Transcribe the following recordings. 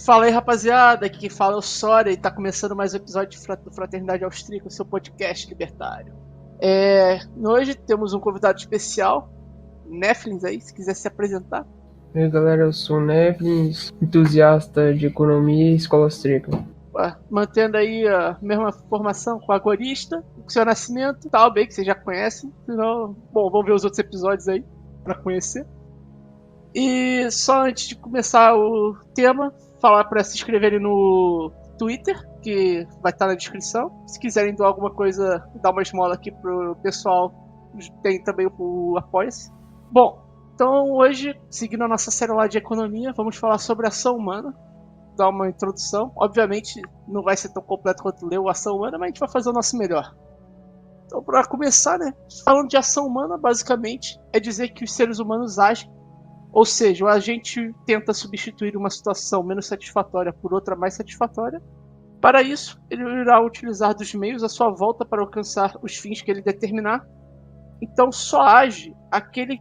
Fala aí, rapaziada, aqui quem fala é o Soria e tá começando mais um episódio do Fraternidade Austríaca, seu podcast libertário. Hoje temos um convidado especial, Neflins aí, se quiser se apresentar. E aí galera, eu sou o Neflins, entusiasta de economia e escola austríaca. Mantendo aí a mesma formação com o Agorista, com o seu Nascimento, tal, bem que vocês já conhecem, senão, bom, vamos ver os outros episódios aí pra conhecer. E só antes de começar o tema, falar para se inscreverem no Twitter, que vai estar na descrição. Se quiserem doar alguma coisa, dar uma esmola aqui pro pessoal, tem também o Apoia-se. Bom, então hoje, seguindo a nossa série lá de economia, vamos falar sobre ação humana. Dar uma introdução. Obviamente não vai ser tão completo quanto ler o Ação Humana, mas a gente vai fazer o nosso melhor. Então, para começar, né, falando de ação humana, basicamente é dizer que os seres humanos agem. Ou seja, o agente tenta substituir uma situação menos satisfatória por outra mais satisfatória. Para isso, ele irá utilizar dos meios à sua volta para alcançar os fins que ele determinar. Então, só age aquele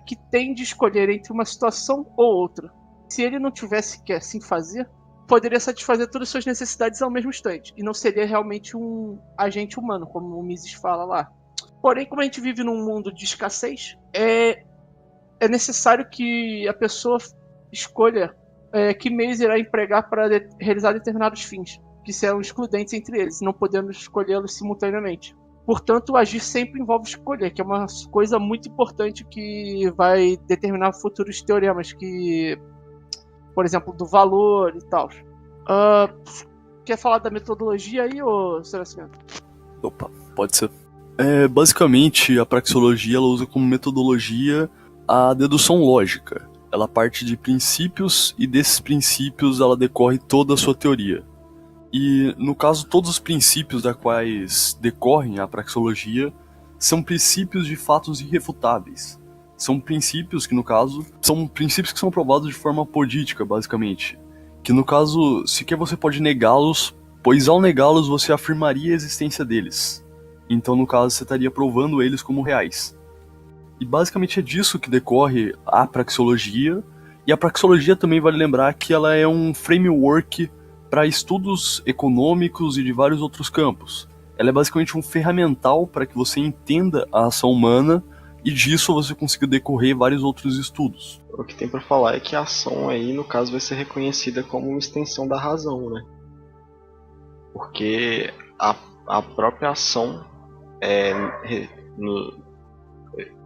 que tem de escolher entre uma situação ou outra. Se ele não tivesse que assim fazer, poderia satisfazer todas as suas necessidades ao mesmo instante. E não seria realmente um agente humano, como o Mises fala lá. Porém, como a gente vive num mundo de escassez, é necessário que a pessoa escolha que meios irá empregar para realizar determinados fins, que serão excludentes entre eles, não podendo escolhê-los simultaneamente. Portanto, agir sempre envolve escolher, que é uma coisa muito importante que vai determinar futuros teoremas, que, por exemplo, do valor e tal. Quer falar da metodologia aí, ô Sr. Nascimento? Opa, pode ser. Basicamente, a praxeologia ela usa como metodologia a dedução lógica. Ela parte de princípios e desses princípios ela decorre toda a sua teoria. E, no caso, todos os princípios da quais decorrem a praxeologia são princípios de fatos irrefutáveis. São princípios que, no caso, são provados de forma apodítica, basicamente. Que, no caso, sequer você pode negá-los, pois ao negá-los você afirmaria a existência deles. Então, no caso, você estaria provando eles como reais. E basicamente é disso que decorre a praxeologia. E a praxeologia também vale lembrar que ela é um framework para estudos econômicos e de vários outros campos. Ela é basicamente um ferramental para que você entenda a ação humana e disso você consiga decorrer vários outros estudos. O que tem para falar é que a ação aí, no caso, vai ser reconhecida como uma extensão da razão, né? Porque a própria ação é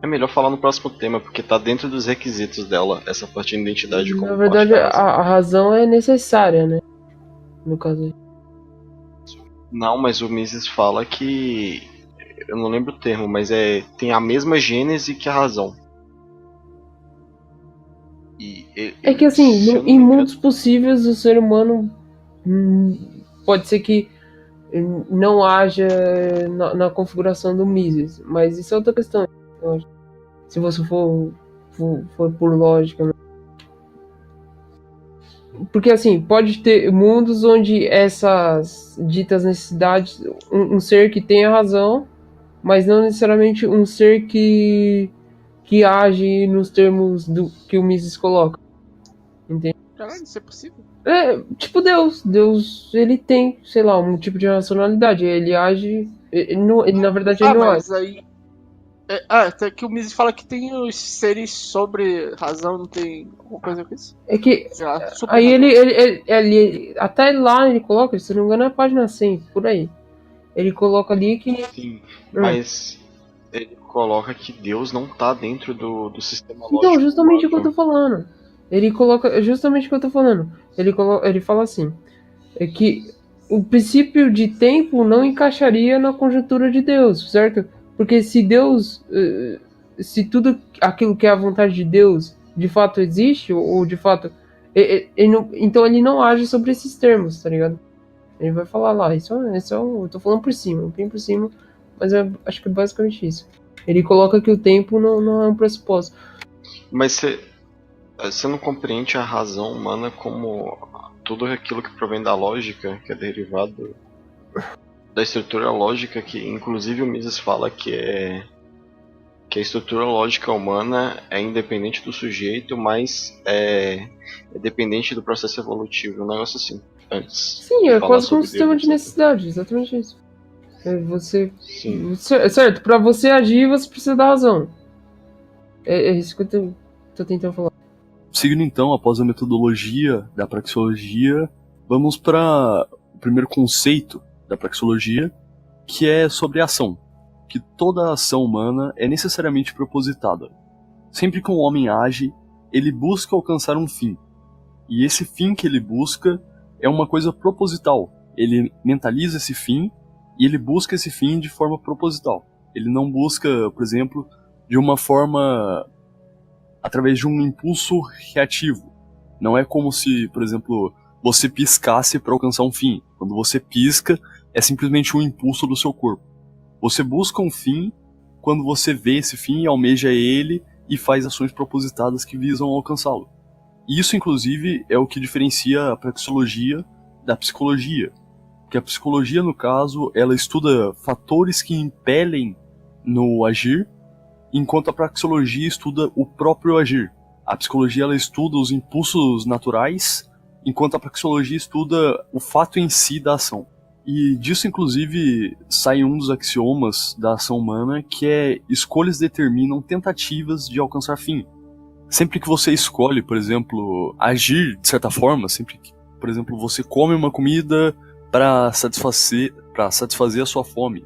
melhor falar no próximo tema, porque tá dentro dos requisitos dela, essa parte de identidade como na verdade, a razão é necessária, né? No caso aí. Não, mas o Mises fala que... eu não lembro o termo, mas tem a mesma gênese que a razão. É que assim, em mundos possíveis o ser humano pode ser que não haja na configuração do Mises, mas isso é outra questão. Se você for por lógica. Porque assim, pode ter mundos onde essas ditas necessidades, um ser que tem a razão, mas não necessariamente um ser que age nos termos que o Mises coloca. Entende? Caralho, isso é possível? Tipo Deus, ele tem, sei lá, um tipo de racionalidade, ele age, na verdade ele não age. Aí... até que o Mises fala que tem os seres sobre razão, não tem alguma coisa com isso? É que aí ele até lá ele coloca, se não me engano, é a página 100, por aí. Ele coloca ali que... Sim, mas ele coloca que Deus não tá dentro do sistema lógico. Então, justamente o que eu tô falando. Ele coloca, justamente o que eu tô falando. Ele fala assim, é que o princípio de tempo não encaixaria na conjuntura de Deus, certo? Porque se Deus, se tudo aquilo que é a vontade de Deus de fato existe, ou de fato, então ele não age sobre esses termos, tá ligado? Ele vai falar lá, eu tô falando por cima, bem por cima, mas acho que é basicamente isso. Ele coloca que o tempo não é um pressuposto. Mas você não compreende a razão humana como tudo aquilo que provém da lógica, que é derivado da estrutura lógica, que inclusive o Mises fala que Que a estrutura lógica humana é independente do sujeito, mas é dependente do processo evolutivo. Um negócio assim, antes. Sim, de é falar quase como um sobre sistema Deus, de etc. necessidade, exatamente isso. Você. Sim. Certo, pra você agir, você precisa da razão. É isso que eu tô tentando falar. Seguindo então, após a metodologia da praxeologia, vamos para o primeiro conceito da praxeologia, que é sobre a ação. Que toda ação humana é necessariamente propositada. Sempre que um homem age, ele busca alcançar um fim. E esse fim que ele busca é uma coisa proposital. Ele mentaliza esse fim e ele busca esse fim de forma proposital. Ele não busca, por exemplo, de uma forma através de um impulso reativo. Não é como se, por exemplo, você piscasse para alcançar um fim. Quando você pisca, é simplesmente um impulso do seu corpo. Você busca um fim quando você vê esse fim, almeja ele e faz ações propositadas que visam alcançá-lo. Isso, inclusive, é o que diferencia a praxeologia da psicologia. Porque a psicologia, no caso, ela estuda fatores que impelem no agir, enquanto a praxeologia estuda o próprio agir. A psicologia ela estuda os impulsos naturais, enquanto a praxeologia estuda o fato em si da ação. E disso, inclusive, sai um dos axiomas da ação humana, que é: escolhas determinam tentativas de alcançar fim. Sempre que você escolhe, por exemplo, agir de certa forma, sempre que, por exemplo, você come uma comida para satisfazer a sua fome.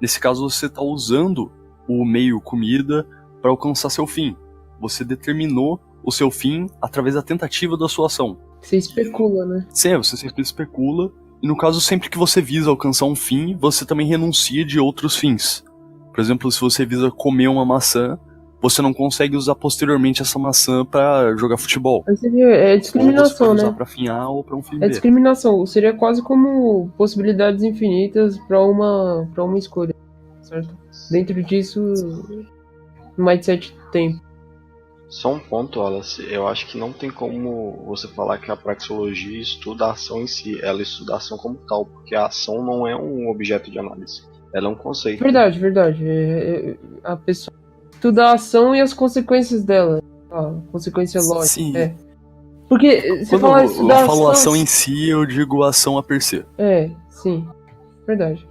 Nesse caso, você está usando o meio comida para alcançar seu fim. Você determinou o seu fim através da tentativa da sua ação. Você especula, né? Sim, você sempre especula. E no caso, sempre que você visa alcançar um fim, você também renuncia de outros fins. Por exemplo, se você visa comer uma maçã, você não consegue usar posteriormente essa maçã para jogar futebol. É Ou você discriminação, pode usar né? para afinhar ou para um fim É B. discriminação. Seria quase como possibilidades infinitas para uma escolha, certo? Dentro disso, o mindset tem. Só um ponto, Wallace. Eu acho que não tem como você falar que a praxeologia estuda a ação em si. Ela estuda a ação como tal, porque a ação não é um objeto de análise. Ela é um conceito. Verdade. A pessoa estuda a ação e as consequências dela. A consequência lógica. Sim. Porque você Quando fala eu estudar falo ação... ação em si, eu digo ação a per se. Sim. Verdade.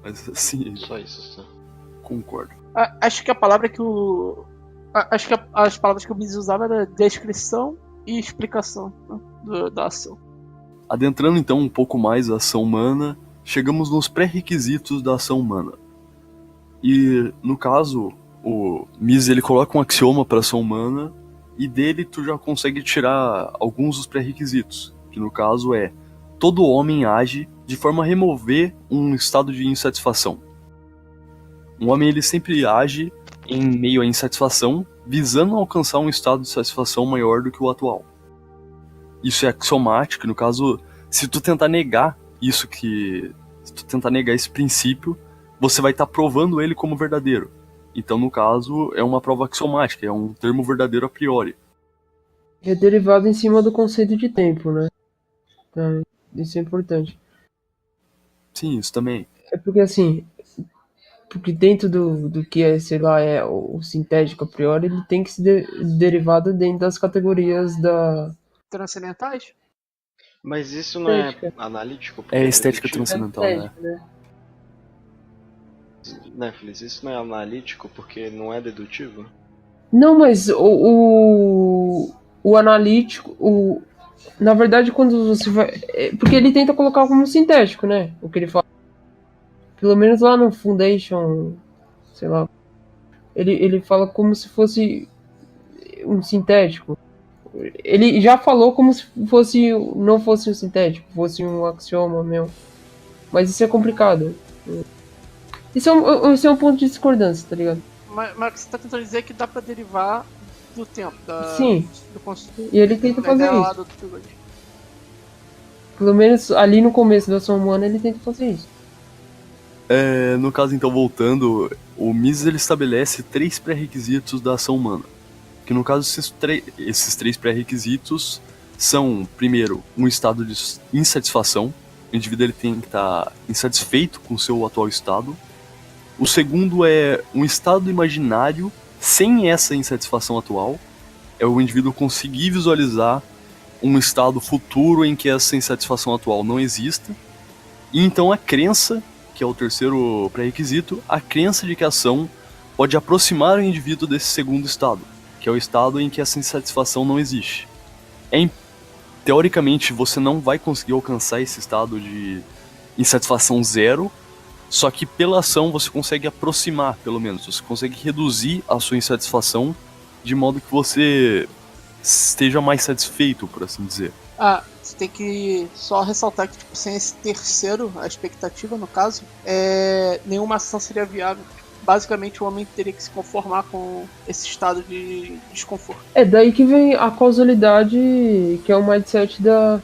Mas assim, Só isso. Só. Concordo. Acho que a palavra que o... Acho que as palavras que o Mises usava era descrição e explicação, né, da ação. Adentrando então um pouco mais a ação humana, chegamos nos pré-requisitos da ação humana. E, no caso, o Mises ele coloca um axioma para a ação humana e dele tu já consegue tirar alguns dos pré-requisitos, que no caso é: todo homem age de forma a remover um estado de insatisfação. Um homem ele sempre age em meio à insatisfação, visando alcançar um estado de satisfação maior do que o atual. Isso é axiomático, no caso, se tu tentar negar esse princípio, você vai estar provando ele como verdadeiro. Então, no caso, é uma prova axiomática, é um termo verdadeiro a priori. É derivado em cima do conceito de tempo, né? Então, isso é importante. Sim, isso também. É porque assim, porque dentro do que é, sei lá, é o sintético a priori, ele tem que ser derivado dentro das categorias da Transcendentais? Mas isso não é estética. analítico? Porque É estética dedutivo? transcendental, né? Estética, né? Né, Feliz? Isso não é analítico porque não é dedutivo? Não, mas o analítico, na verdade, quando você vai... Porque ele tenta colocar como sintético, né? O que ele fala. Pelo menos lá no Foundation, sei lá, ele fala como se fosse um sintético. Ele já falou como se não fosse um sintético, fosse um axioma mesmo. Mas isso é complicado. Isso é um ponto de discordância, tá ligado? Mas você tá tentando dizer que dá pra derivar do tempo, Sim. do conceito. E ele tenta fazer isso. Pelo menos ali no começo da ação humana ele tenta fazer isso. No caso, então, voltando, o Mises ele estabelece 3 pré-requisitos da ação humana. Que no caso, esses 3 pré-requisitos são, primeiro, um estado de insatisfação. O indivíduo ele tem que estar insatisfeito com o seu atual estado. O segundo é um estado imaginário sem essa insatisfação atual. É o indivíduo conseguir visualizar um estado futuro em que essa insatisfação atual não exista. E então a crença, que é o terceiro pré-requisito, a crença de que a ação pode aproximar o indivíduo desse segundo estado, que é o estado em que essa insatisfação não existe. Teoricamente, você não vai conseguir alcançar esse estado de insatisfação zero, só que pela ação você consegue aproximar, pelo menos. Você consegue reduzir a sua insatisfação de modo que você esteja mais satisfeito, por assim dizer. Você tem que só ressaltar que, tipo, sem esse terceiro, a expectativa, no caso, nenhuma ação seria viável. Basicamente, o homem teria que se conformar com esse estado de desconforto. É daí que vem a causalidade, que é o mindset da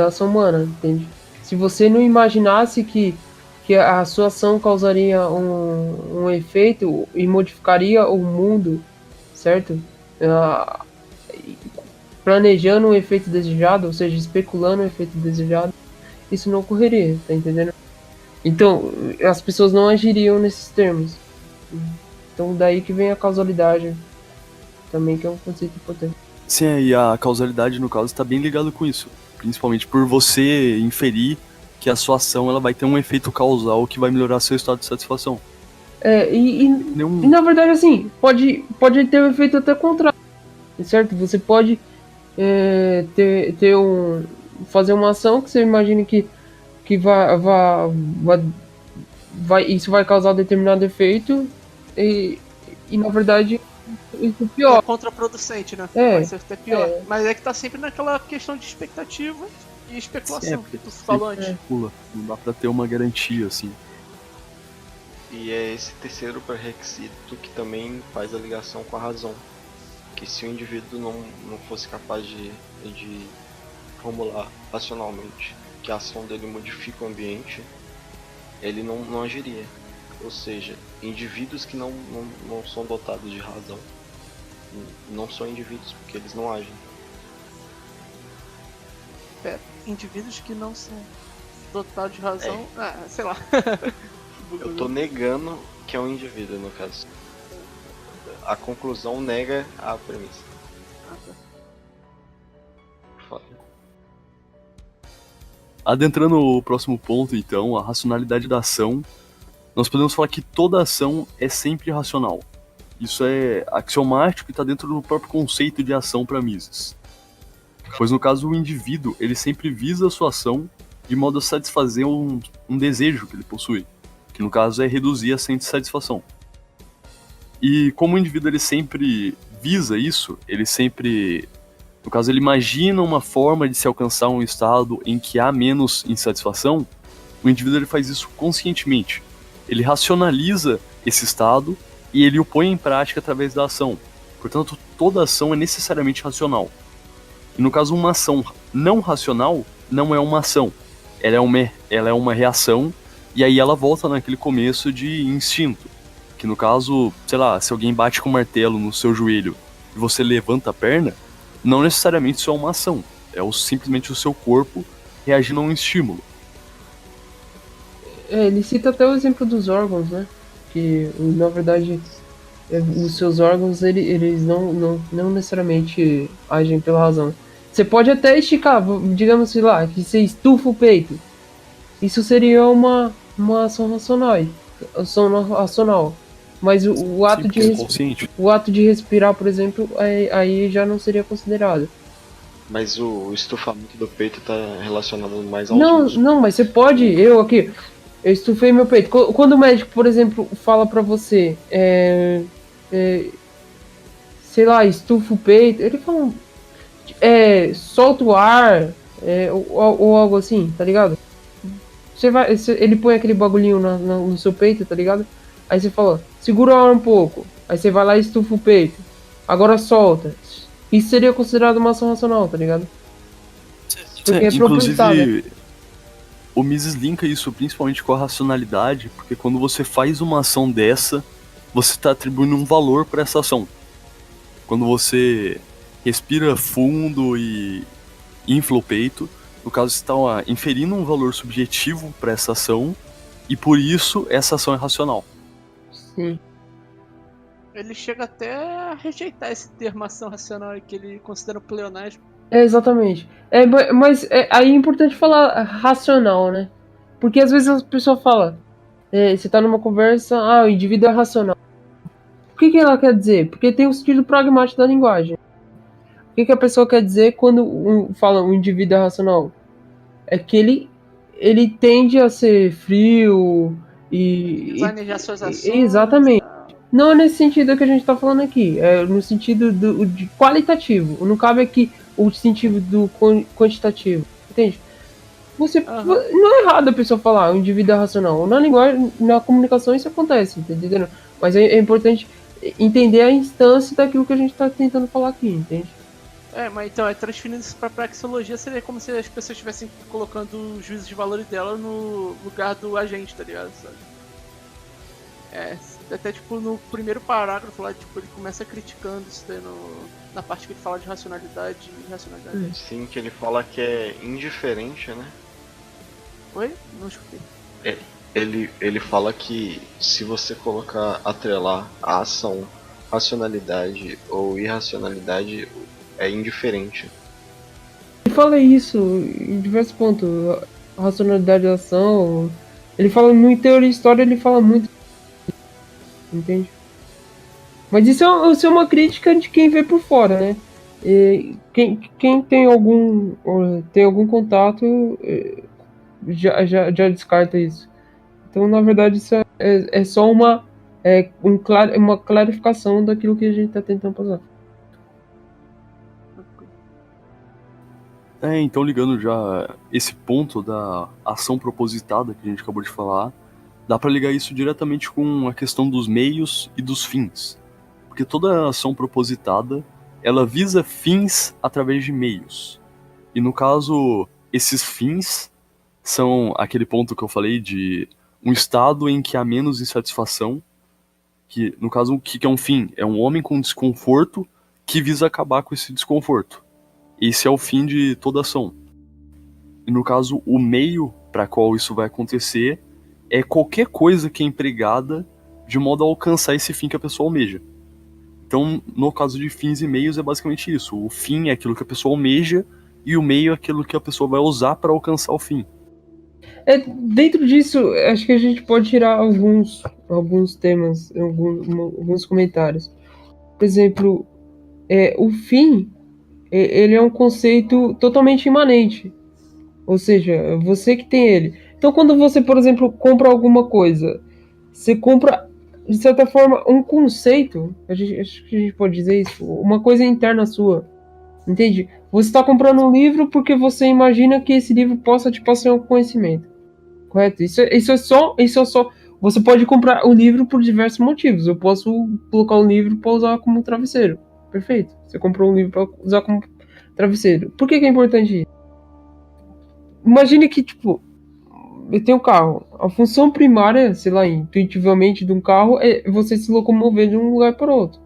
ação humana, entende? Se você não imaginasse que a sua ação causaria um efeito e modificaria o mundo, certo? Planejando um efeito desejado, ou seja, especulando um efeito desejado, isso não ocorreria, tá entendendo? Então, as pessoas não agiriam nesses termos. Então, daí que vem a causalidade, também, que é um conceito importante. Sim, e a causalidade, no caso, está bem ligado com isso. Principalmente por você inferir que a sua ação ela vai ter um efeito causal que vai melhorar seu estado de satisfação. E na verdade, assim, pode ter um efeito até contrário, certo? Você pode fazer uma ação que você imagine que isso vai causar determinado efeito e na verdade isso é pior. É contraproducente, né? Vai ser até pior. Mas é que tá sempre naquela questão de expectativa e especulação que tu falou antes. Não dá pra ter uma garantia, assim. E é esse terceiro pré-requisito que também faz a ligação com a razão. Que se o indivíduo não fosse capaz de formular racionalmente que a ação dele modifica o ambiente, ele não agiria. Ou seja, indivíduos que não são dotados de razão não são indivíduos porque eles não agem. Indivíduos que não são dotados de razão, sei lá. Eu tô negando que é um indivíduo, no caso. A conclusão nega a premissa. Foda. Adentrando o próximo ponto, então, a racionalidade da ação, nós podemos falar que toda ação é sempre racional. Isso é axiomático e está dentro do próprio conceito de ação para Mises. Pois no caso o indivíduo, ele sempre visa a sua ação de modo a satisfazer um desejo que ele possui, que no caso é reduzir a insatisfação. E como o indivíduo ele sempre visa isso, ele sempre, no caso ele imagina uma forma de se alcançar um estado em que há menos insatisfação, o indivíduo ele faz isso conscientemente. Ele racionaliza esse estado e ele o põe em prática através da ação. Portanto, toda ação é necessariamente racional. E no caso, uma ação não racional não é uma ação. Ela é uma reação e aí ela volta naquele começo de instinto. Que no caso, sei lá, se alguém bate com um martelo no seu joelho e você levanta a perna, não necessariamente isso é uma ação. É simplesmente o seu corpo reagindo a um estímulo. Ele cita até o exemplo dos órgãos, né? Que, na verdade, os seus órgãos, eles não necessariamente agem pela razão. Você pode até esticar, digamos, sei lá, que você estufa o peito. Isso seria uma ação racional. Mas o ato de respirar, por exemplo, aí já não seria considerado. Mas o estufamento do peito está relacionado mais ao músculos. Não, mas você pode, eu estufei meu peito. Quando o médico, por exemplo, fala pra você, sei lá, estufa o peito, ele fala, solta o ar, ou algo assim, tá ligado? Ele põe aquele bagulhinho no seu peito, tá ligado? Aí você fala, segura o ar um pouco. Aí você vai lá e estufa o peito. Agora solta. Isso seria considerado uma ação racional, tá ligado? Porque inclusive, o Mises linka isso principalmente com a racionalidade, porque quando você faz uma ação dessa, você está atribuindo um valor para essa ação. Quando você respira fundo e infla o peito, No caso, você está inferindo um valor subjetivo para essa ação, e por isso essa ação é racional. Sim. Ele chega até a rejeitar esse termo ação racional que ele considera um pleonasmo. Exatamente. Mas aí é importante falar racional, né? Porque às vezes a pessoa fala, você tá numa conversa, o indivíduo é racional. O que ela quer dizer? Porque tem o sentido pragmático da linguagem. O que a pessoa quer dizer quando fala o indivíduo é racional? É que ele tende a ser frio Planejar suas ações. Exatamente. Não é nesse sentido que a gente tá falando aqui. É no sentido de qualitativo. Não cabe aqui o sentido do quantitativo. Entende? Não é errado a pessoa falar o indivíduo é racional. Na linguagem, na comunicação isso acontece, tá entendendo? Mas é importante entender a instância daquilo que a gente tá tentando falar aqui, entende? Mas então, transferindo isso pra praxeologia, seria como se as pessoas estivessem colocando os juízos de valores dela no lugar do agente, tá ligado? Sabe? Até tipo no primeiro parágrafo lá, tipo, ele começa criticando isso daí na parte que ele fala de racionalidade e irracionalidade. Sim, que ele fala que é indiferente, né? Oi? Não escutei. Ele fala que se você colocar, atrelar a ação, racionalidade ou irracionalidade, é indiferente. Ele fala isso em diversos pontos. A racionalidade da ação. Ele fala, no Teoria e História, ele fala muito. Entende? Mas isso é uma crítica de quem vê por fora, né? E quem tem algum contato já descarta isso. Então, na verdade, isso é só uma clarificação daquilo que a gente está tentando passar. Então ligando já esse ponto da ação propositada que a gente acabou de falar, dá para ligar isso diretamente com a questão dos meios e dos fins. Porque toda ação propositada, ela visa fins através de meios. E no caso, esses fins são aquele ponto que eu falei de um estado em que há menos insatisfação, que no caso, o que é um fim? É um homem com desconforto que visa acabar com esse desconforto. Esse é o fim de toda ação. E no caso, o meio para qual isso vai acontecer é qualquer coisa que é empregada de modo a alcançar esse fim que a pessoa almeja. Então, no caso de fins e meios, é basicamente isso. O fim é aquilo que a pessoa almeja e o meio é aquilo que a pessoa vai usar para alcançar o fim. Dentro disso, acho que a gente pode tirar alguns temas, alguns comentários. Por exemplo, o fim, ele é um conceito totalmente imanente. Ou seja, você que tem ele. Então, quando você, por exemplo, compra alguma coisa, você compra, de certa forma, um conceito, acho que a gente pode dizer isso, uma coisa interna sua. Entende? Você está comprando um livro porque você imagina que esse livro possa te passar um conhecimento. Correto? Isso é só. Você pode comprar o livro por diversos motivos. Eu posso colocar um livro para usar como travesseiro. Perfeito. Você comprou um livro para usar como travesseiro. Por que é importante isso? Imagine que, tipo, eu tenho um carro. A função primária, sei lá, intuitivamente de um carro é você se locomover de um lugar para outro.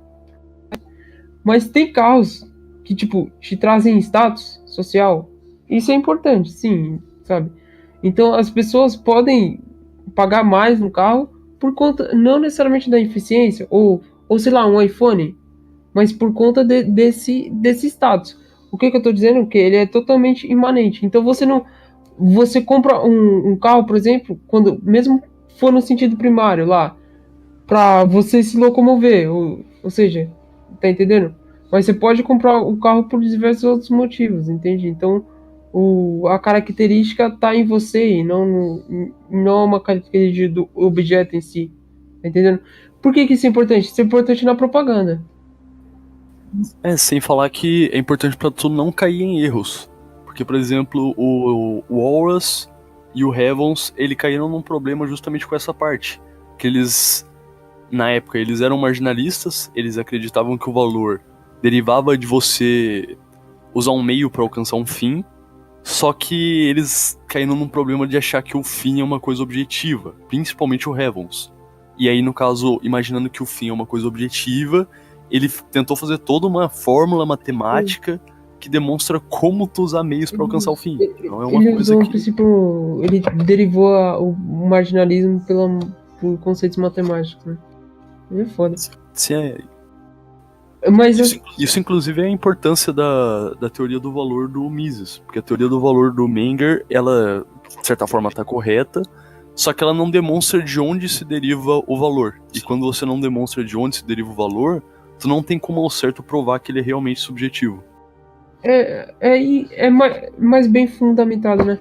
Mas tem carros que, tipo, te trazem status social. Isso é importante, sim, sabe? Então as pessoas podem pagar mais no carro por conta, não necessariamente da eficiência, ou sei lá, um iPhone, mas por conta desse status. O que eu tô dizendo? Que ele é totalmente imanente. Então você compra um carro, por exemplo, quando mesmo for no sentido primário lá, para você se locomover, ou seja, tá entendendo? Mas você pode comprar o carro por diversos outros motivos, entende? Então a característica está em você e não uma característica do objeto em si, tá entendendo? Por que isso é importante? Isso é importante na propaganda. Sem falar que é importante para tu não cair em erros. Porque, por exemplo, o Walrus e o Heavens, ele caíram num problema justamente com essa parte. Que eles, na época, eles eram marginalistas, eles acreditavam que o valor derivava de você usar um meio para alcançar um fim, só que eles caíram num problema de achar que o fim é uma coisa objetiva, principalmente o Heavens. E aí, no caso, imaginando que o fim é uma coisa objetiva, ele tentou fazer toda uma fórmula matemática que demonstra como tu usar meios para alcançar o fim. Não é uma Ele coisa usou um que... princípio. Ele derivou o marginalismo por conceitos matemáticos, né? Ele é foda. Se é... Mas Isso, inclusive, é a importância da teoria do valor do Mises. Porque a teoria do valor do Menger, ela, de certa forma, está correta, só que ela não demonstra de onde se deriva o valor. E quando você não demonstra de onde se deriva o valor, tu não tem como ao certo provar que ele é realmente subjetivo. é mais bem fundamentado, né?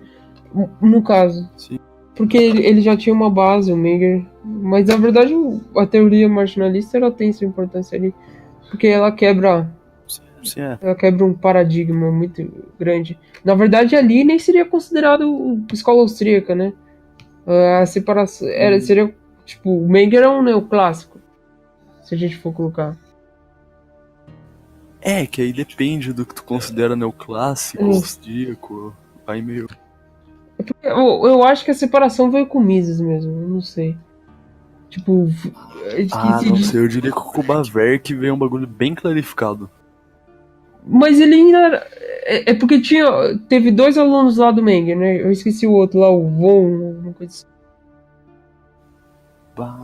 No caso. Sim. Porque ele já tinha uma base, o Menger. Mas na verdade a teoria marginalista ela tem sua importância ali. Porque ela quebra. Sim, é. Ela quebra um paradigma muito grande. Na verdade, ali nem seria considerado escola austríaca, né? A separação. Seria. Tipo, o Menger é um neoclássico. Se a gente for colocar. É, que aí depende do que tu considera neoclássico, austríaco. Aí meio... Eu acho que a separação veio com Mises mesmo, eu não sei. Tipo, não sei, eu diria que o Kubaverk veio um bagulho bem clarificado. Mas ele ainda era... É porque teve 2 alunos lá do Menger, né? Eu esqueci o outro lá, o Von, uma coisa assim.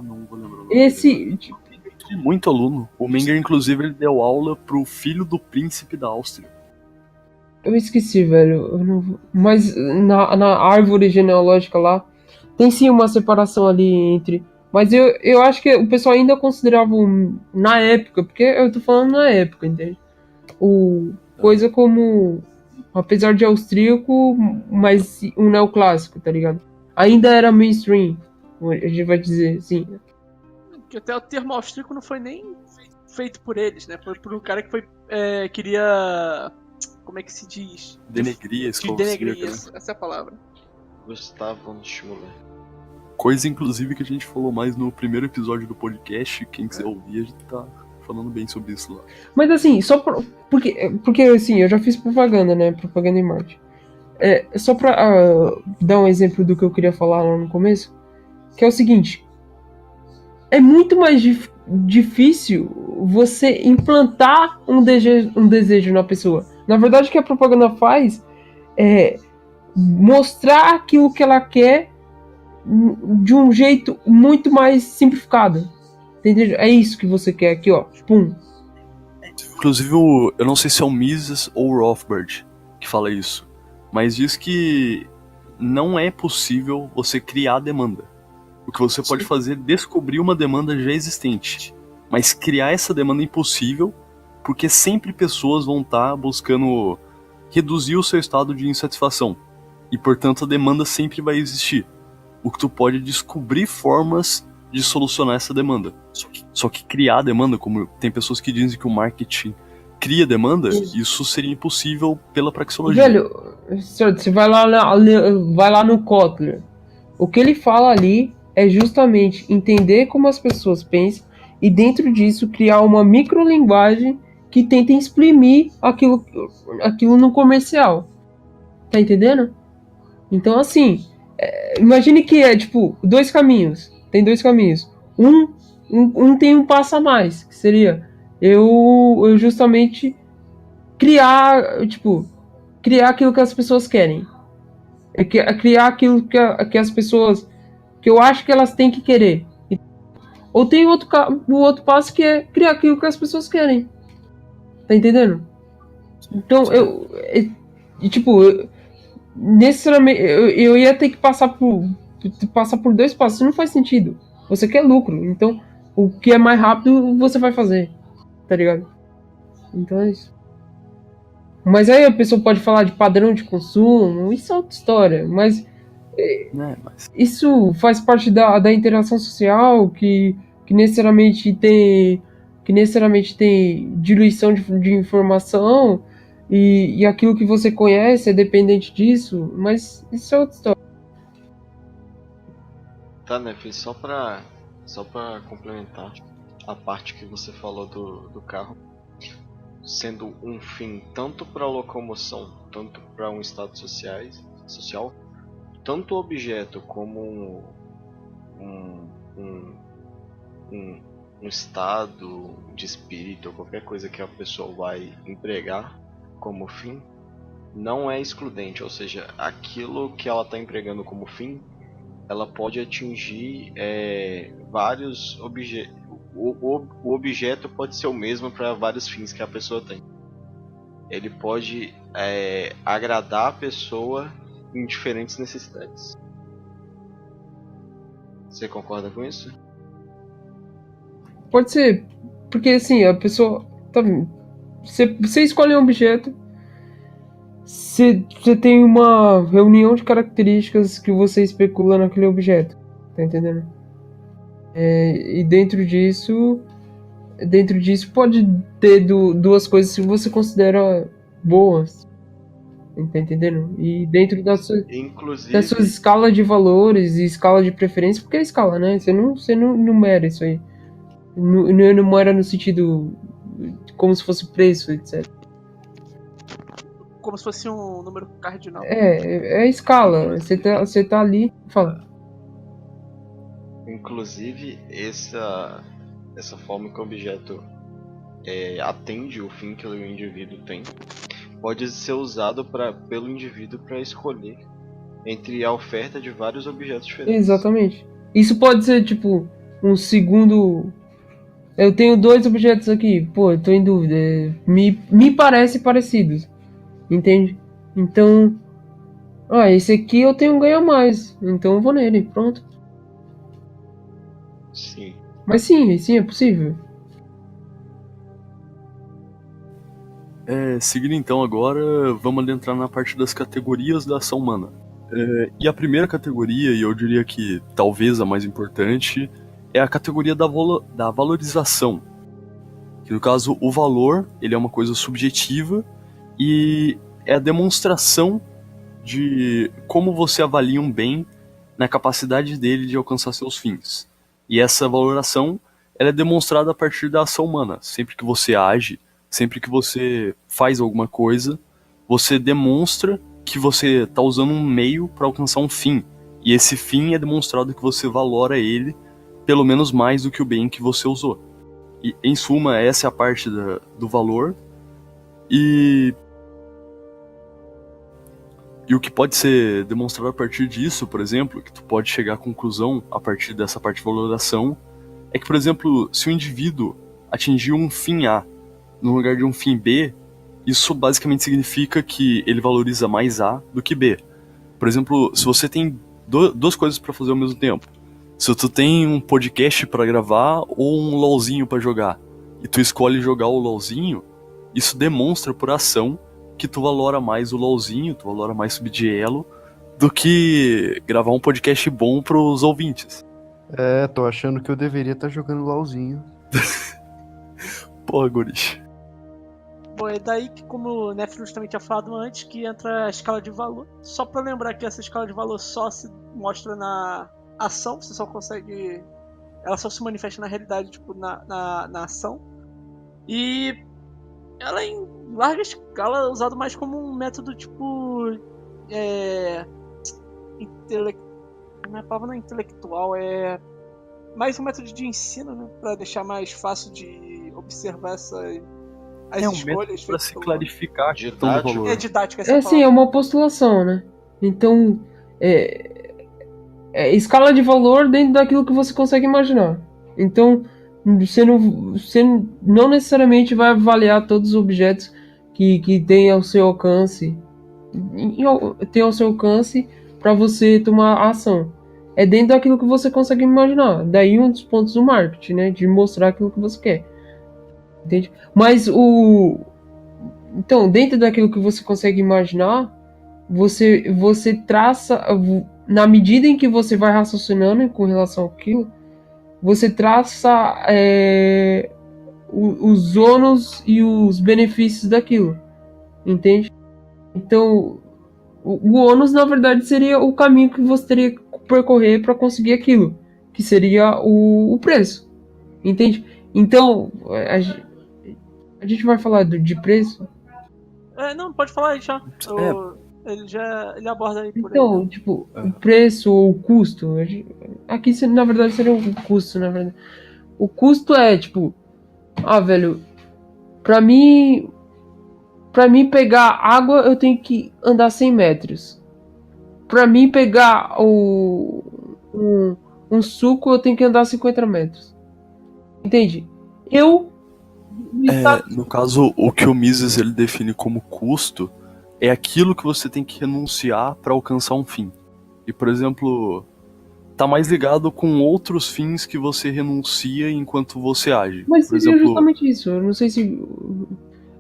Não vou lembrar. Esse... Tem muito aluno. O Menger, inclusive, ele deu aula pro filho do príncipe da Áustria. Eu esqueci, velho. Eu não... Mas na árvore genealógica lá, tem sim uma separação ali entre... Mas eu acho que o pessoal ainda considerava na época, porque eu tô falando na época, entende? Coisa como, apesar de austríaco, mas um neoclássico, tá ligado? Ainda era mainstream, a gente vai dizer assim. Que até o termo austríaco não foi nem feito por eles, né? Foi por um cara que foi queria... Como é que se diz? Denegrir a escola denegrir, austríaca, né? essa é a palavra. Gustav von Schuller. Coisa, inclusive, que a gente falou mais no primeiro episódio do podcast. Quem quiser ouvir, a gente tá falando bem sobre isso lá. Mas assim, porque assim, eu já fiz propaganda, né? Propaganda em marketing. Só pra dar um exemplo do que eu queria falar lá no começo, que é o seguinte: é muito mais difícil você implantar um desejo na pessoa. Na verdade, o que a propaganda faz é mostrar aquilo que ela quer de um jeito muito mais simplificado. Entendeu? É isso que você quer aqui, ó. Pum. Inclusive, eu não sei se é o Mises ou o Rothbard que fala isso, mas diz que não é possível você criar demanda. O que você pode fazer é descobrir uma demanda já existente, mas criar essa demanda é impossível, porque sempre pessoas vão estar buscando reduzir o seu estado de insatisfação, e portanto a demanda sempre vai existir. O que tu pode é descobrir formas de solucionar essa demanda. Só que criar a demanda, como tem pessoas que dizem que o marketing cria demanda, isso seria impossível pela praxeologia. Velho, você vai lá no Kotler. O que ele fala ali é justamente entender como as pessoas pensam e dentro disso criar uma microlinguagem que tenta exprimir aquilo no comercial. Tá entendendo? Então assim, imagine que é tipo 2 caminhos. Tem 2 caminhos. Um tem um passo a mais, que seria eu justamente criar aquilo que as pessoas querem. Criar aquilo que as pessoas, que eu acho que elas têm que querer. Ou tem o outro passo que é criar aquilo que as pessoas querem. Tá entendendo? Então necessariamente eu ia ter que passar por 2 passos. Isso não faz sentido. Você quer lucro, então o que é mais rápido você vai fazer, tá ligado? Então é isso. Mas aí a pessoa pode falar de padrão de consumo, isso é outra história, mas isso faz parte da interação social que necessariamente tem diluição de informação e aquilo que você conhece é dependente disso, mas isso é outra história. Tá, Nef, só pra complementar a parte que você falou do carro sendo um fim tanto para locomoção, tanto para um estado social, tanto o objeto como um estado de espírito ou qualquer coisa que a pessoa vai empregar como fim não é excludente, ou seja, aquilo que ela está empregando como fim, ela pode atingir vários objetos. O objeto pode ser o mesmo para vários fins que a pessoa tem. Ele pode agradar a pessoa em diferentes necessidades. Você concorda com isso? Pode ser, porque assim, a pessoa. Tá, você escolhe um objeto, você tem uma reunião de características que você especula naquele objeto. Tá entendendo? E dentro disso pode ter duas coisas que você considera boas. Tá entendendo? E dentro da sua escala de valores e escala de preferência, porque é escala, né? Você não numera isso aí. Não numera no sentido como se fosse preço, etc. Como se fosse um número cardinal. É escala. Você tá ali. Fala. Inclusive, essa forma que o objeto atende o fim que o indivíduo tem pode ser usado pelo indivíduo para escolher entre a oferta de vários objetos diferentes. Exatamente. Isso pode ser tipo um segundo. Eu tenho 2 objetos aqui, pô, eu tô em dúvida. Me parece parecidos, entende? Então, esse aqui eu tenho um ganho a mais, então eu vou nele, pronto. Sim. Mas sim, é possível. Seguindo então agora, vamos adentrar na parte das categorias da ação humana. E a primeira categoria, e eu diria que talvez a mais importante, é a categoria da valorização. Que no caso, o valor, ele é uma coisa subjetiva e é a demonstração de como você avalia um bem na capacidade dele de alcançar seus fins. E essa valoração, ela é demonstrada a partir da ação humana. Sempre que você age, sempre que você faz alguma coisa, você demonstra que você está usando um meio para alcançar um fim. E esse fim é demonstrado que você valora ele pelo menos mais do que o bem que você usou. E, em suma, essa é a parte do valor. E o que pode ser demonstrado a partir disso, por exemplo, que tu pode chegar à conclusão a partir dessa parte de valoração, é que, por exemplo, se o indivíduo atingiu um fim A no lugar de um fim B, isso basicamente significa que ele valoriza mais A do que B. Por exemplo, se você tem duas coisas para fazer ao mesmo tempo, se tu tem um podcast para gravar ou um LOLzinho para jogar, e tu escolhe jogar o LOLzinho, isso demonstra por ação que tu valora mais o LOLzinho, tu valora mais subir de elo, do que gravar um podcast bom pros ouvintes. Tô achando que eu deveria estar jogando LOLzinho. Porra, gurish. Bom, é daí que, como o Nefrus também tinha falado antes, que entra a escala de valor. Só pra lembrar que essa escala de valor só se mostra na ação, você só consegue... Ela só se manifesta na realidade, tipo, na ação. E ela, em larga escala, é usada mais como um método, tipo... A palavra não é intelectual, é mais um método de ensino, né? Pra deixar mais fácil de observar as escolhas para se clarificar a questão do valor. É didática essa palavra. Sim, é uma postulação, né? Então, escala de valor dentro daquilo que você consegue imaginar. Então, você não necessariamente vai avaliar todos os objetos que tem ao seu alcance. Tem ao seu alcance para você tomar a ação. É dentro daquilo que você consegue imaginar. Daí um dos pontos do marketing, né? De mostrar aquilo que você quer. Entende? Mas então, dentro daquilo que você consegue imaginar, você traça, na medida em que você vai raciocinando com relação àquilo, você traça os ônus e os benefícios daquilo. Entende? Então, o ônus, na verdade, seria o caminho que você teria que percorrer para conseguir aquilo, que seria o preço. Entende? Então, a gente vai falar de preço? Não, pode falar aí já. Ele aborda aí por então, aí. Tipo, o preço ou o custo. Aqui, na verdade, seria o custo, na verdade. O custo é, tipo... velho... Pra mim... Pra mim pegar água, eu tenho que andar 100 metros. Pra mim pegar um suco, eu tenho que andar 50 metros. Entende? No caso, o que o Mises ele define como custo é aquilo que você tem que renunciar para alcançar um fim. E, por exemplo, tá mais ligado com outros fins que você renuncia enquanto você age. Mas Por seria exemplo, justamente isso. Eu não sei se.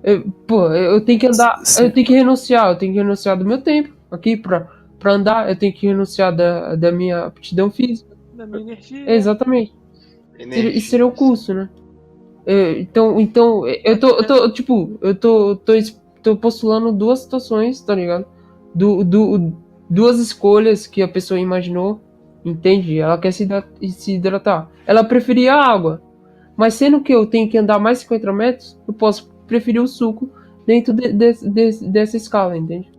Eu tenho que andar. Sim. Eu tenho que renunciar do meu tempo aqui pra andar. Eu tenho que renunciar da minha aptidão física. Da minha energia. Exatamente. Energia. Isso seria o custo, né? Então, tô postulando duas situações, tá ligado? Duas escolhas que a pessoa imaginou, entende? Ela quer se hidratar. Ela preferia a água, mas sendo que eu tenho que andar mais 50 metros, eu posso preferir o suco dentro dessa escala, entende?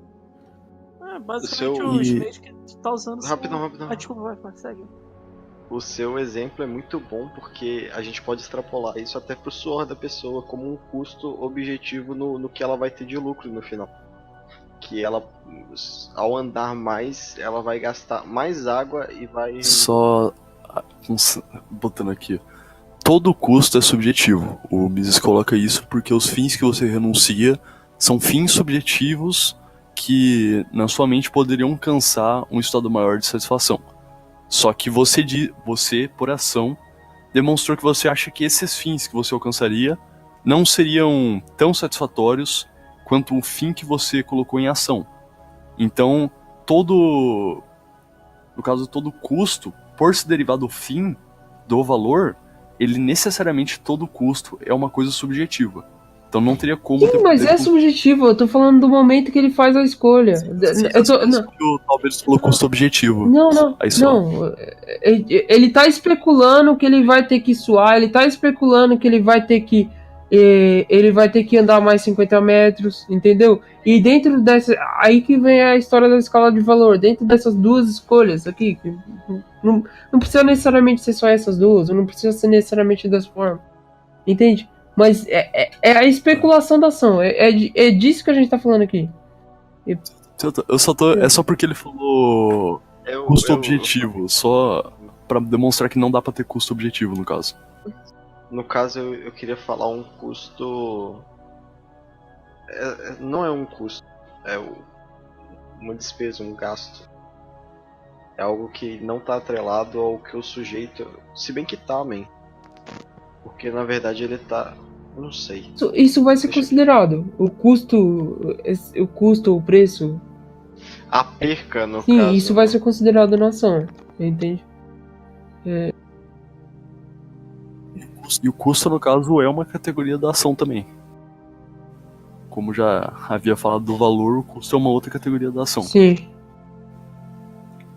Basicamente O os seu- meios que tu tá usando Rapidão. desculpa, vai, segue. O seu exemplo é muito bom porque a gente pode extrapolar isso até pro suor da pessoa como um custo objetivo no que ela vai ter de lucro no final. Que ela, ao andar mais, ela vai gastar mais água e vai... só botando aqui. Todo custo é subjetivo. O Mises coloca isso porque os fins que você renuncia são fins subjetivos que na sua mente poderiam alcançar um estado maior de satisfação. Só que você, por ação, demonstrou que você acha que esses fins que você alcançaria não seriam tão satisfatórios quanto o fim que você colocou em ação. Então, todo custo, por se derivar do fim, do valor, ele necessariamente, todo custo, é uma coisa subjetiva. Então não teria como... Sim, mas é subjetivo. Eu tô falando do momento que ele faz a escolha. O Talvez falou custo objetivo. Não. Aí só. Não. Ele tá especulando que ele vai ter que suar, ele tá especulando que ele vai ter que andar mais 50 metros, entendeu? E dentro dessa... Aí que vem a história da escala de valor. Dentro dessas duas escolhas aqui, não precisa necessariamente ser só essas duas, não precisa ser necessariamente dessa forma. Entende? Mas é a especulação da ação. É disso que a gente tá falando aqui. Eu só tô... É só porque ele falou custo objetivo, só pra demonstrar que não dá pra ter custo objetivo, no caso. No caso, eu queria falar um custo... não é um custo, uma despesa, um gasto. É algo que não tá atrelado ao que o sujeito... Se bem que tá, man. Porque na verdade ele tá... Não sei. Isso vai ser considerado. O custo, o preço. A perca, no Sim, caso. isso vai ser considerado na ação. Entende? E o custo, no caso, é uma categoria da ação também. Como já havia falado do valor, o custo é uma outra categoria da ação. Sim.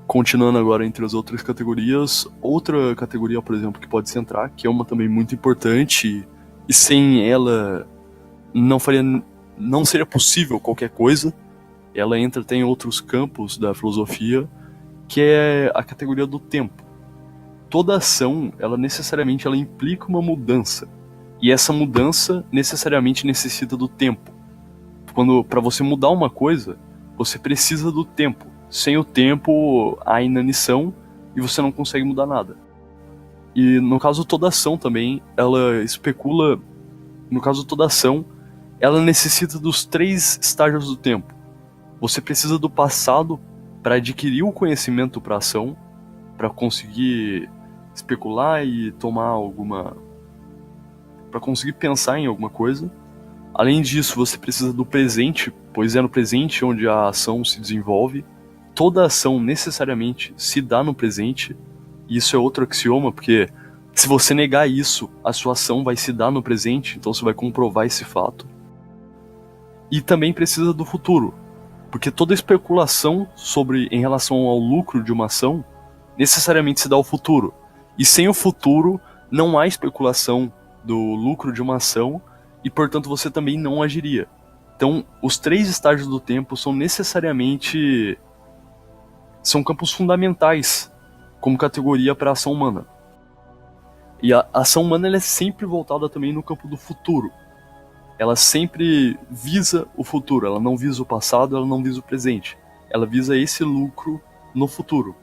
Continuando agora entre as outras categorias, outra categoria, por exemplo, que pode se entrar, que é uma também muito importante, e sem ela não seria possível qualquer coisa. Ela entra até em outros campos da filosofia, que é a categoria do tempo. Toda ação, ela necessariamente implica uma mudança. E essa mudança necessariamente necessita do tempo. Para você mudar uma coisa, você precisa do tempo. Sem o tempo, há inanição e você não consegue mudar nada. E no caso, toda ação também, ela especula... No caso, toda ação, ela necessita dos 3 estágios do tempo. Você precisa do passado para adquirir o conhecimento para ação, para conseguir especular e tomar alguma... para conseguir pensar em alguma coisa. Além disso, você precisa do presente, pois é no presente onde a ação se desenvolve. Toda ação necessariamente se dá no presente, e isso é outro axioma, porque se você negar isso, a sua ação vai se dar no presente, então você vai comprovar esse fato. E também precisa do futuro, porque toda especulação em relação ao lucro de uma ação necessariamente se dá ao futuro. E sem o futuro, não há especulação do lucro de uma ação, e portanto você também não agiria. Então, os 3 estágios do tempo são necessariamente... são campos fundamentais como categoria para a ação humana. E a ação humana ela é sempre voltada também no campo do futuro. ela sempre visa o futuro, ela não visa o passado, ela não visa o presente. Ela visa esse lucro no futuro.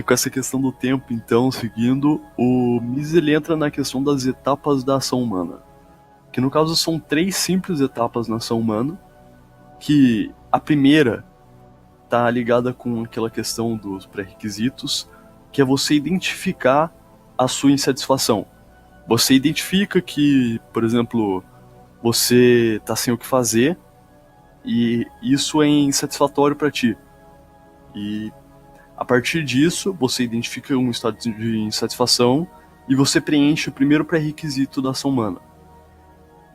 Com essa questão do tempo, então, seguindo, o Mises ele entra na questão das etapas da ação humana. Que no caso são 3 simples etapas na ação humana, que a primeira está ligada com aquela questão dos pré-requisitos, que é você identificar a sua insatisfação. Você identifica que, por exemplo, você está sem o que fazer e isso é insatisfatório para ti. E a partir disso, você identifica um estado de insatisfação e você preenche o primeiro pré-requisito da ação humana.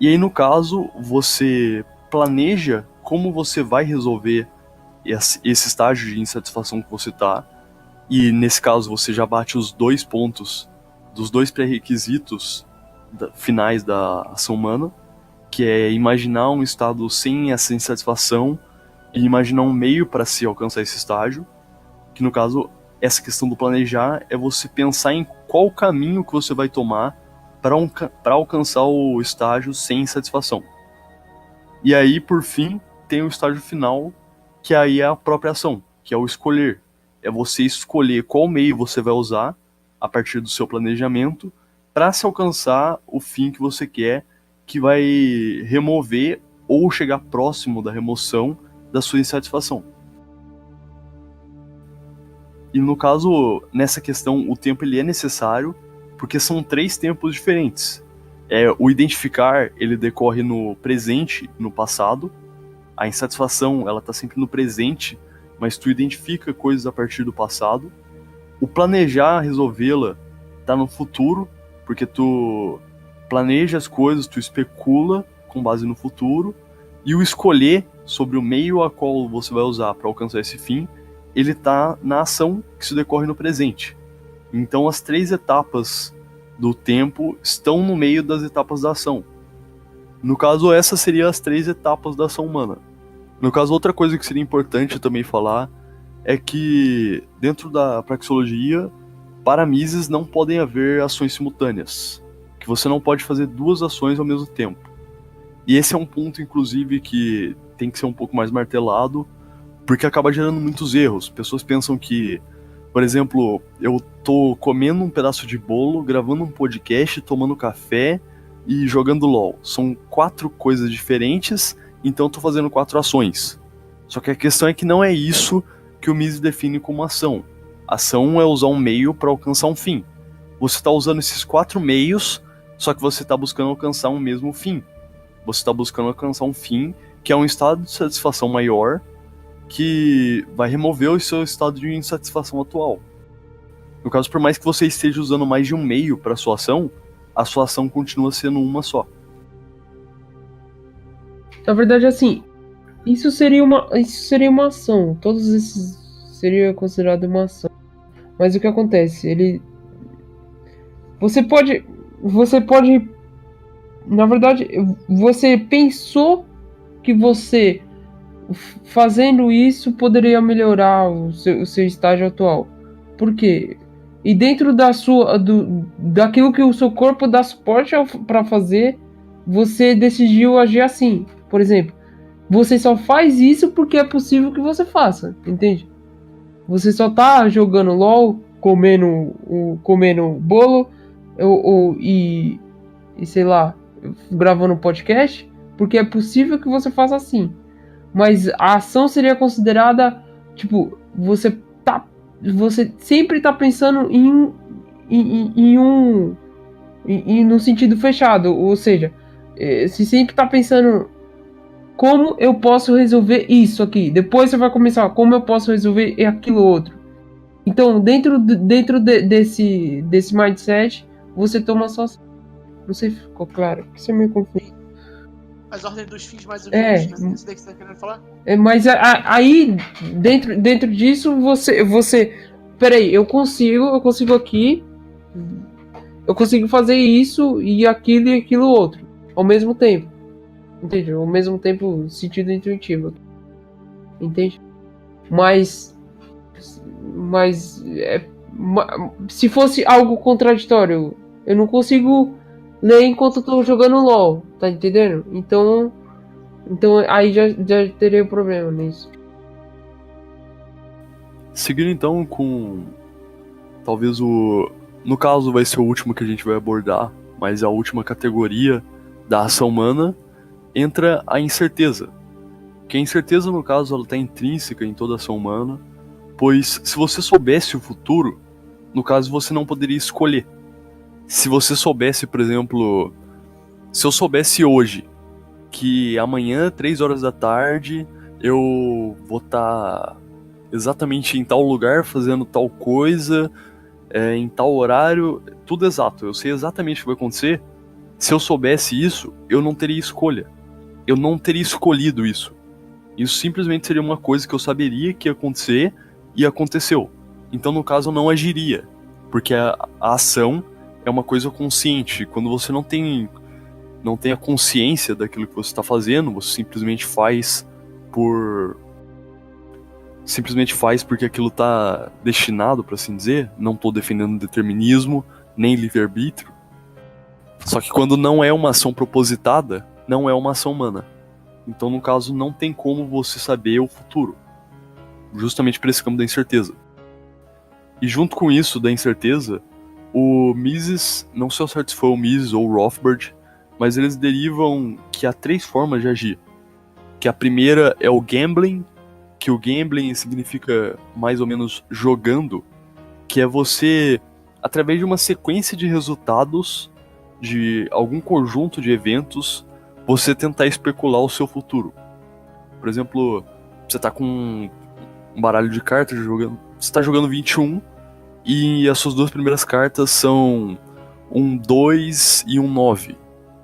E aí, no caso, você planeja como você vai resolver esse estágio de insatisfação que você está. E nesse caso, você já bate os 2 pontos dos 2 pré-requisitos finais da ação humana, que é imaginar um estado sem essa insatisfação e imaginar um meio para se alcançar esse estágio. Que no caso, essa questão do planejar é você pensar em qual caminho que você vai tomar para alcançar o estágio sem insatisfação. E aí, por fim, tem o estágio final, que aí é a própria ação, que é o escolher. É você escolher qual meio você vai usar a partir do seu planejamento para se alcançar o fim que você quer, que vai remover ou chegar próximo da remoção da sua insatisfação. E no caso, nessa questão, o tempo ele é necessário, porque são 3 tempos diferentes. O identificar, ele decorre no presente, no passado. A insatisfação, ela está sempre no presente, mas tu identifica coisas a partir do passado. O planejar, resolvê-la, está no futuro, porque tu planeja as coisas, tu especula com base no futuro. E o escolher sobre o meio a qual você vai usar para alcançar esse fim, ele está na ação que se decorre no presente. Então as 3 etapas do tempo estão no meio das etapas da ação. No caso, essas seriam as 3 etapas da ação humana. No caso, outra coisa que seria importante também falar é que dentro da praxeologia, para Mises não podem haver ações simultâneas. Que você não pode fazer 2 ações ao mesmo tempo. E esse é um ponto, inclusive, que tem que ser um pouco mais martelado, porque acaba gerando muitos erros. Pessoas pensam que, por exemplo, eu tô comendo um pedaço de bolo, gravando um podcast, tomando café e jogando LOL. São 4 coisas diferentes, então eu tô fazendo 4 ações. Só que a questão é que não é isso que o Mises define como ação. Ação é usar um meio para alcançar um fim. Você está usando esses 4 meios, só que você está buscando alcançar um mesmo fim. Você está buscando alcançar um fim que é um estado de satisfação maior, que vai remover o seu estado de insatisfação atual. No caso, por mais que você esteja usando mais de um meio para a sua ação continua sendo uma só. Na verdade, assim, isso seria uma ação. Todos esses seria considerado uma ação. Mas o que acontece? Você pode, na verdade, você pensou que você fazendo isso poderia melhorar o seu estágio atual. Por quê? E dentro daquilo que o seu corpo dá suporte para fazer, você decidiu agir assim. Por exemplo, você só faz isso porque é possível que você faça, entende? Você só tá jogando LOL, comendo bolo e sei lá, gravando podcast, porque é possível que você faça assim. Mas a ação seria considerada, tipo, você sempre tá pensando no sentido fechado, ou seja, você sempre tá pensando como eu posso resolver isso aqui. Depois você vai começar como eu posso resolver aquilo outro. Então, dentro desse mindset, você toma só. Não sei se ficou claro, porque você me confundiu. As ordens dos fins mais urgentes, né? Isso daí que você tá querendo falar? Mas aí, dentro disso, você... Peraí, eu consigo aqui... Eu consigo fazer isso e aquilo outro. Ao mesmo tempo. Entende? Ao mesmo tempo, sentido intuitivo. Entende? Mas se fosse algo contraditório, eu não consigo ler enquanto eu tô jogando LOL, tá entendendo? Então aí já teria problema nisso. Seguindo então com talvez no caso vai ser o último que a gente vai abordar, mas a última categoria da ação humana entra a incerteza. Que a incerteza, no caso, ela está intrínseca em toda ação humana, pois se você soubesse o futuro, no caso você não poderia escolher. Se você soubesse, por exemplo, se eu soubesse hoje que amanhã, 3 horas da tarde, eu vou estar exatamente em tal lugar, fazendo tal coisa, em tal horário, tudo exato, eu sei exatamente o que vai acontecer. Se eu soubesse isso, eu não teria escolha. Eu não teria escolhido isso. Isso simplesmente seria uma coisa que eu saberia que ia acontecer e aconteceu. Então, no caso, eu não agiria, porque a ação é uma coisa consciente. Quando você não tem a consciência daquilo que você está fazendo, você simplesmente faz porque aquilo está destinado, por assim dizer. Não estou defendendo determinismo, nem livre-arbítrio. Só que quando não é uma ação propositada, não é uma ação humana. Então, no caso, não tem como você saber o futuro. Justamente por esse campo da incerteza. E junto com isso, da incerteza, o Mises, não sei ao certo se foi o Mises ou o Rothbard, mas eles derivam que há 3 formas de agir. Que a primeira é o gambling, que o gambling significa mais ou menos jogando, que é você, através de uma sequência de resultados, de algum conjunto de eventos, você tentar especular o seu futuro. Por exemplo, você tá com um baralho de cartas jogando. Você tá jogando 21 e as suas 2 primeiras cartas são um 2 e um 9.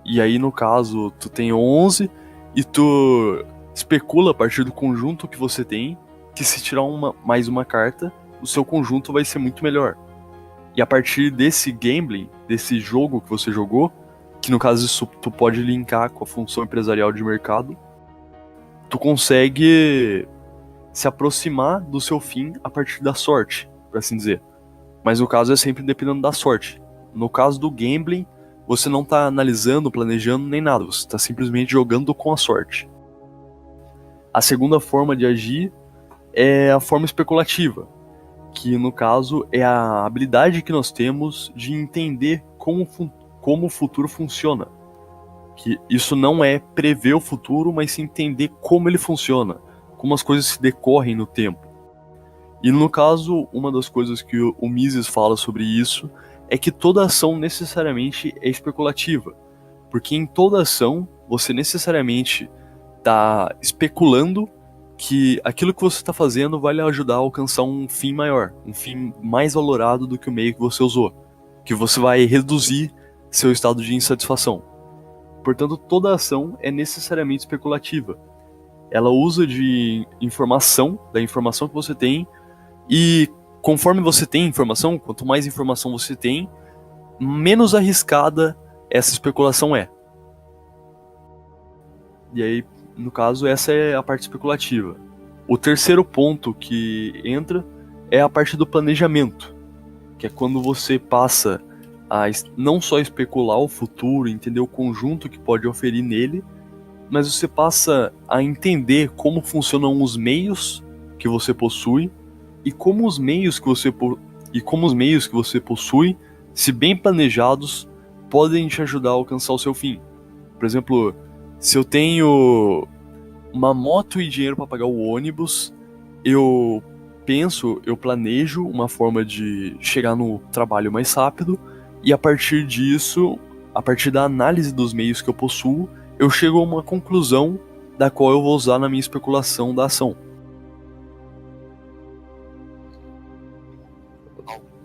E aí, no caso, tu tem 11 e tu especula a partir do conjunto que você tem que se tirar mais uma carta, o seu conjunto vai ser muito melhor. E a partir desse gambling, desse jogo que você jogou, que no caso isso tu pode linkar com a função empresarial de mercado, tu consegue se aproximar do seu fim a partir da sorte, por assim dizer. Mas no caso é sempre dependendo da sorte. No caso do gambling, você não está analisando, planejando nem nada, você está simplesmente jogando com a sorte. A segunda forma de agir é a forma especulativa, que no caso é a habilidade que nós temos de entender como o futuro funciona. Que isso não é prever o futuro, mas sim entender como ele funciona, como as coisas se decorrem no tempo. E no caso, uma das coisas que o Mises fala sobre isso é que toda ação necessariamente é especulativa, porque em toda ação você necessariamente está especulando que aquilo que você está fazendo vai lhe ajudar a alcançar um fim maior, um fim mais valorado do que o meio que você usou, que você vai reduzir seu estado de insatisfação. Portanto, toda ação é necessariamente especulativa. Ela usa de informação, da informação que você tem, e conforme você tem informação, quanto mais informação você tem, menos arriscada essa especulação é. E aí, no caso, essa é a parte especulativa. O terceiro ponto que entra é a parte do planejamento, que é quando você passa a não só especular o futuro, entender o conjunto que pode oferir nele, mas você passa a entender como funcionam os meios que você possui e como os meios que você possui, se bem planejados, podem te ajudar a alcançar o seu fim. Por exemplo, se eu tenho uma moto e dinheiro para pagar o ônibus, eu planejo uma forma de chegar no trabalho mais rápido, e a partir disso, a partir da análise dos meios que eu possuo, eu chego a uma conclusão da qual eu vou usar na minha especulação da ação.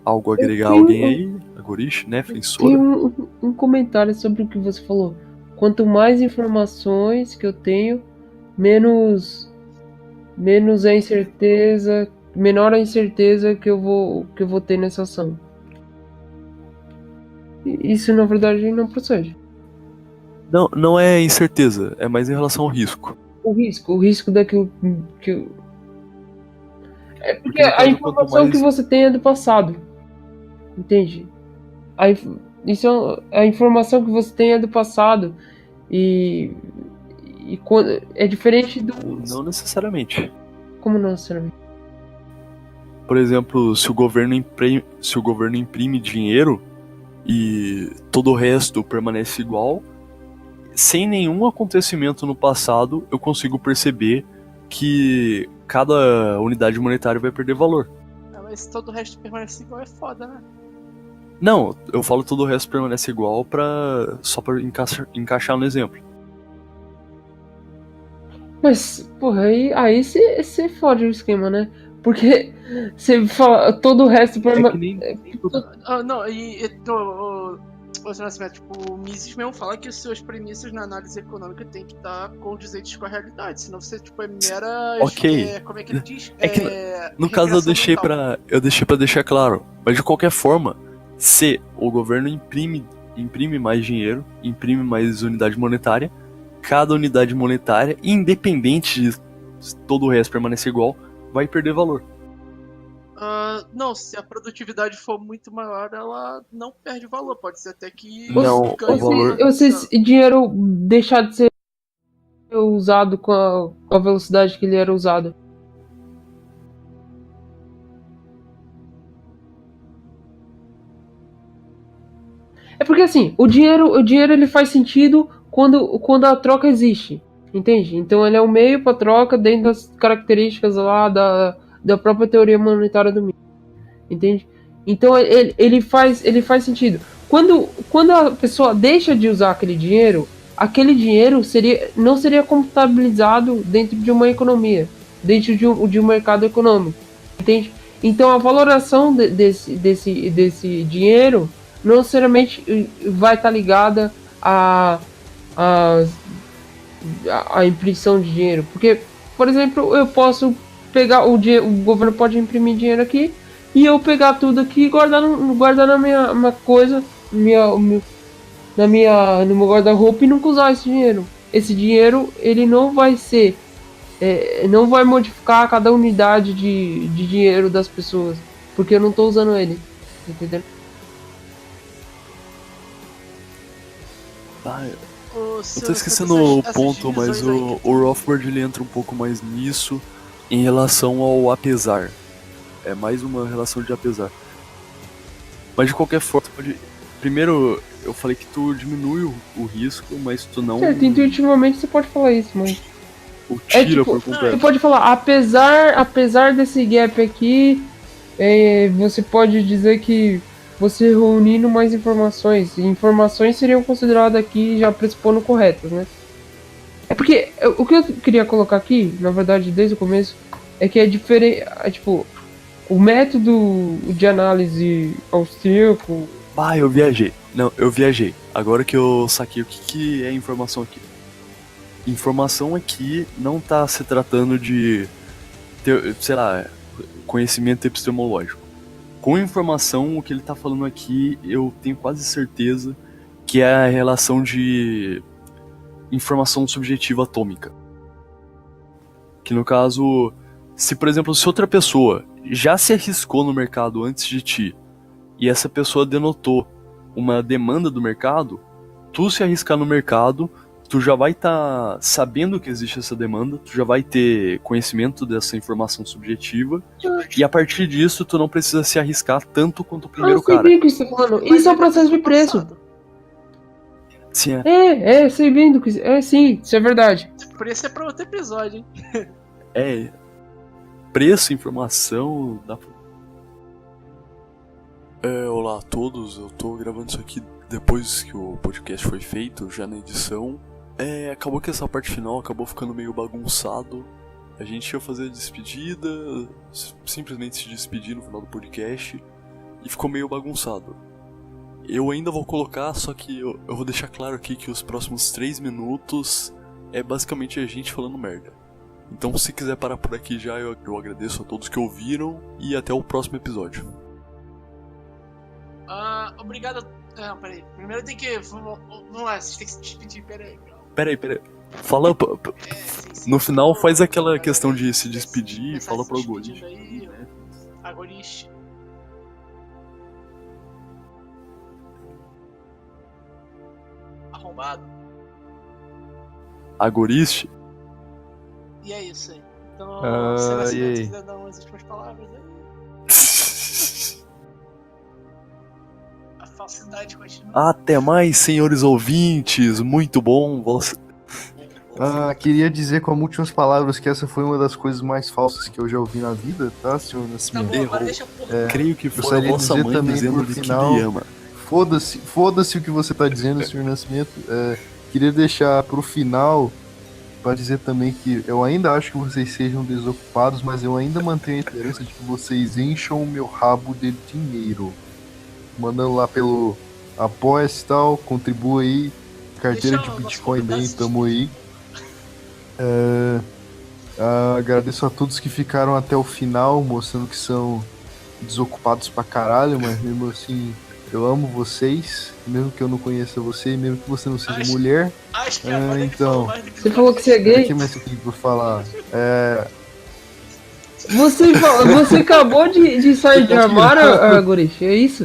Algo a agregar alguém aí? Agorish, Neflin, Sora? Tem um comentário sobre o que você falou. Quanto mais informações que eu tenho, menos a incerteza, menor a incerteza que eu vou ter nessa ação. Isso na verdade não procede. Não é incerteza, é mais em relação ao risco. O risco daquilo que é porque no caso, a informação quanto mais... que você tem é do passado. Entende? Aí a informação que você tem é do passado. E é diferente do... Não necessariamente. Como não, sinceramente? Por exemplo, se o governo imprime dinheiro e todo o resto permanece igual, sem nenhum acontecimento no passado, eu consigo perceber que cada unidade monetária vai perder valor. Mas se todo o resto permanece igual é foda, né? Não, eu falo todo o resto permanece igual só pra encaixar no exemplo. Mas, porra, aí você fode o esquema, né? Porque você fala todo o resto... É que nem Não, o seu Nascimento, tipo, o Mises mesmo fala que as suas premissas na análise econômica tem que estar condizentes com a realidade, senão você, tipo, é mera... Ok. Como é que ele diz? É que no caso eu deixei pra deixar claro, mas de qualquer forma, se o governo imprime mais dinheiro, imprime mais unidade monetária, cada unidade monetária, independente de todo o resto permanecer igual, vai perder valor. Não, se a produtividade for muito maior, ela não perde valor. Pode ser até que Não, ganhe o valor... valor. Se dinheiro deixar de ser usado com a velocidade que ele era usado. É porque assim, o dinheiro ele faz sentido quando a troca existe, entende? Então ele é um meio para troca dentro das características lá da própria teoria monetária do Mises, entende? Então ele faz sentido. Quando a pessoa deixa de usar aquele dinheiro não seria contabilizado dentro de uma economia, dentro de um mercado econômico, entende? Então a valoração desse dinheiro não necessariamente vai estar ligada à impressão de dinheiro. Porque, por exemplo, eu posso pegar o governo pode imprimir dinheiro aqui e eu pegar tudo aqui e guardar na minha coisa, no meu guarda-roupa e nunca usar esse dinheiro. Esse dinheiro, ele não vai ser... não vai modificar cada unidade de dinheiro das pessoas, porque eu não estou usando ele, entendeu? Eu tô esquecendo o ponto, mas o Rothbard ele entra um pouco mais nisso em relação ao apesar. É mais uma relação de apesar. Mas de qualquer forma, primeiro eu falei que tu diminui o risco, mas tu não... Certo, intuitivamente você pode falar isso, mas... O tira por Você completo. pode falar, apesar desse gap aqui, você pode dizer que você reunindo mais informações, e informações seriam consideradas aqui já pressupondo corretas, né? É porque o que eu queria colocar aqui, na verdade, desde o começo, é que é diferente, tipo, o método de análise austríaco... Eu viajei. Não, eu viajei. Agora que eu saquei o que é informação aqui. Informação aqui não tá se tratando de, sei lá, conhecimento epistemológico. Com informação, o que ele tá falando aqui, eu tenho quase certeza que é a relação de informação subjetiva atômica. Que no caso, por exemplo, se outra pessoa já se arriscou no mercado antes de ti, e essa pessoa denotou uma demanda do mercado, tu se arriscar no mercado, tu já vai estar sabendo que existe essa demanda, tu já vai ter conhecimento dessa informação subjetiva, e a partir disso tu não precisa se arriscar tanto quanto o primeiro cara. Eu sei bem o que você está falando. Isso é o processo de preço. Sim, sei bem do que... sim, isso é verdade. Preço é pra outro episódio, hein? Preço, informação... Olá a todos, eu tô gravando isso aqui depois que o podcast foi feito, já na edição. Acabou que essa parte final acabou ficando meio bagunçado. A gente ia fazer a despedida, simplesmente se despedir no final do podcast, e ficou meio bagunçado. Eu ainda vou colocar, só que eu vou deixar claro aqui que os próximos 3 minutos é basicamente a gente falando merda. Então se quiser parar por aqui já, eu agradeço a todos que ouviram, e até o próximo episódio. Obrigado. Não, peraí. Primeiro tem que... Vamos lá, vocês têm que se despedir, peraí. Peraí. Fala... Sim. No final faz aquela questão de se despedir e fala pro Agorish. Agorish. malvado. Agoriste? E é isso aí. Então, Ah, se e você aí? quiser dar umas últimas palavras aí, a falsidade continua. Até mais, senhores ouvintes. Muito bom. Queria dizer como últimas palavras que essa foi uma das coisas mais falsas que eu já ouvi na vida, tá, senhor Tá Nascimento? bom, agora deixa a porra. Creio que foi a gostaria de vossa dizer mãe também, dizendo por que final, lhe ama. Foda-se o que você tá dizendo, senhor Nascimento. Queria deixar pro final pra dizer também que eu ainda acho que vocês sejam desocupados, mas eu ainda mantenho a esperança de que vocês encham o meu rabo de dinheiro. Mandando lá pelo Apoia-se e tal, contribua aí. Carteira Deixa de o nosso Bitcoin convidado bem, se tamo aí. Agradeço a todos que ficaram até o final, mostrando que são desocupados pra caralho, mas mesmo assim, eu amo vocês, mesmo que eu não conheça você, mesmo que você não seja Acho- mulher. Acho que agora ele então. falou mais do que Você falou que você é O gay? que mais eu tenho por falar? Você acabou de sair do armário, Gorish? É isso?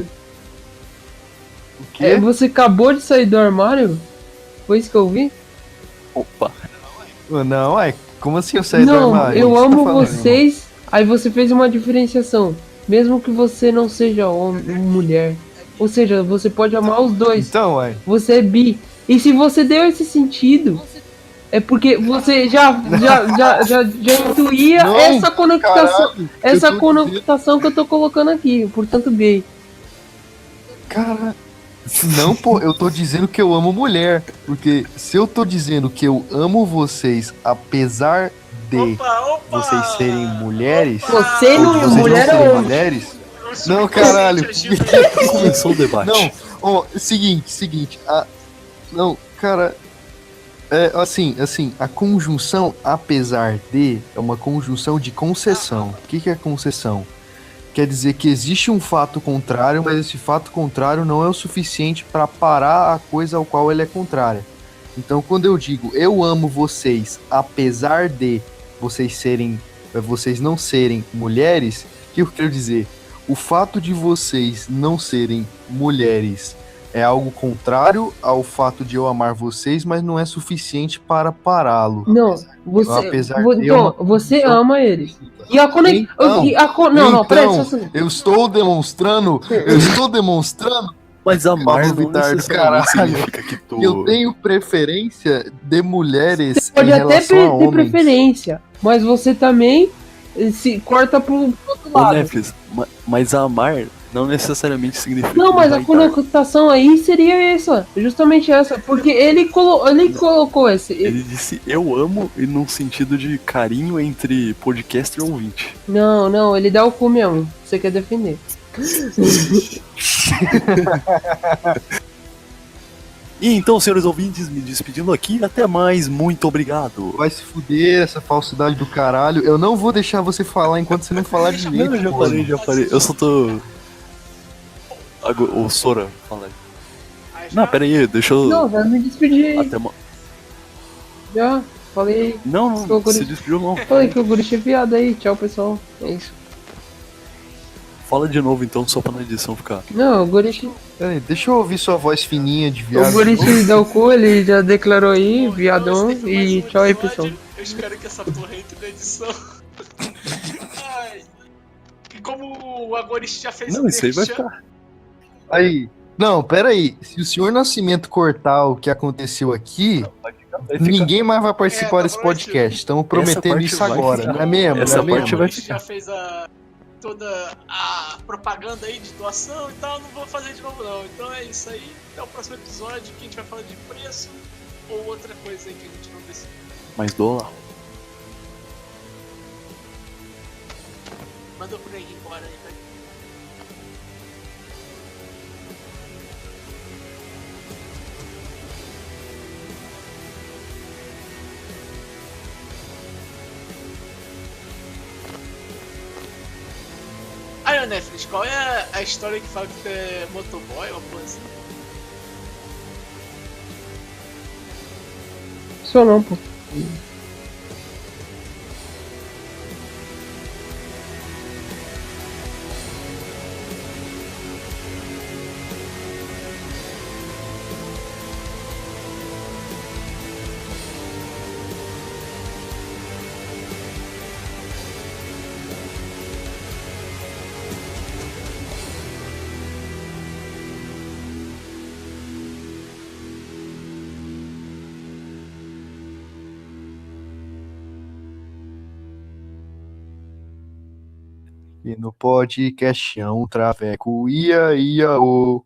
O quê? Você acabou de sair do armário? Foi isso que eu vi? Opa. Não, como assim eu saí do Não, armário? eu O que você tá amo falando? vocês. Aí você fez uma diferenciação. Mesmo que você não seja homem, mulher. Ou seja, você pode amar os dois. Então, uai. Você é bi. E se você deu esse sentido, é porque você já intuía Não, essa conectação. caralho, Essa eu tô conotação que eu tô colocando aqui, portanto gay. Cara, não, pô, eu tô dizendo que eu amo mulher. Porque se eu tô dizendo que eu amo vocês, apesar de Opa! vocês serem mulheres, Você ou não- de vocês mulher não serem é homem. mulheres, O não, subconsciente caralho. agindo. Começou o debate. Não, ó, seguinte, não, cara, assim, a conjunção apesar de é uma conjunção de concessão. O que é concessão? Quer dizer que existe um fato contrário, mas esse fato contrário não é o suficiente para parar a coisa ao qual ele é contrária. Então, quando eu digo eu amo vocês, apesar de vocês não serem mulheres, o que eu quero dizer? O fato de vocês não serem mulheres é algo contrário ao fato de eu amar vocês, mas não é suficiente para pará-lo. Não, você. Apesar de Então, você ama eles. E a conexão. Então, Não, peraí, então, só um segundo. eu estou demonstrando Mas amar Pablo não Vittar do necessariamente caralho. significa que tu... que eu tenho preferência de mulheres Você pode em até relação a ter homens. preferência, mas você também se corta pro outro Ô, lado. Neflis, mas amar não necessariamente significa Não, que mas vai a dar. conotação aí seria essa, justamente essa, porque ele colocou esse. Ele disse eu amo e num sentido de carinho entre podcaster e ouvinte. Não, ele dá o cu mesmo. Você quer defender. E então, senhores ouvintes, me despedindo aqui, até mais, muito obrigado. Vai se fuder, essa falsidade do caralho. Eu não vou deixar você falar enquanto você não falar direito. Não, já parei. Eu só tô... O Sora, fala aí. Não, pera aí, deixa eu... Não, vai me despedir. Até uma... Já, falei. Não, Tô se despediu não. Falei que o guri é viado aí. Tchau, pessoal. É isso. Fala de novo então, só pra na edição ficar. Não, o guri. Peraí, deixa eu ouvir sua voz fininha de viado. O guri dá o cu, ele já declarou aí, viadão. Então, esse foi mais E um tchau aí, episódio. pessoal. Eu espero que essa porra entre na edição. Ai. E como o Agorist já fez Não, isso aí vai merchan, ficar. Aí. Não, peraí. Se o senhor Nascimento cortar o que aconteceu aqui, Vai ficar. ninguém mais vai participar tá desse prometido. podcast. Estamos prometendo parte isso vai agora, ficar. não é mesmo? Essa não é parte mesmo? vai Agorist já fez toda a propaganda aí de doação e tal, não vou fazer de novo não. Então é isso aí. Até o próximo episódio que a gente vai falar de preço ou outra coisa aí que a gente não decidiu. Mas dólar. Manda por aí embora aí, velho. Aí, ô Netflix, qual é a história que fala que tu é motoboy ou coisa assim? Só não, pô. E no podcast Traveco ia, ô.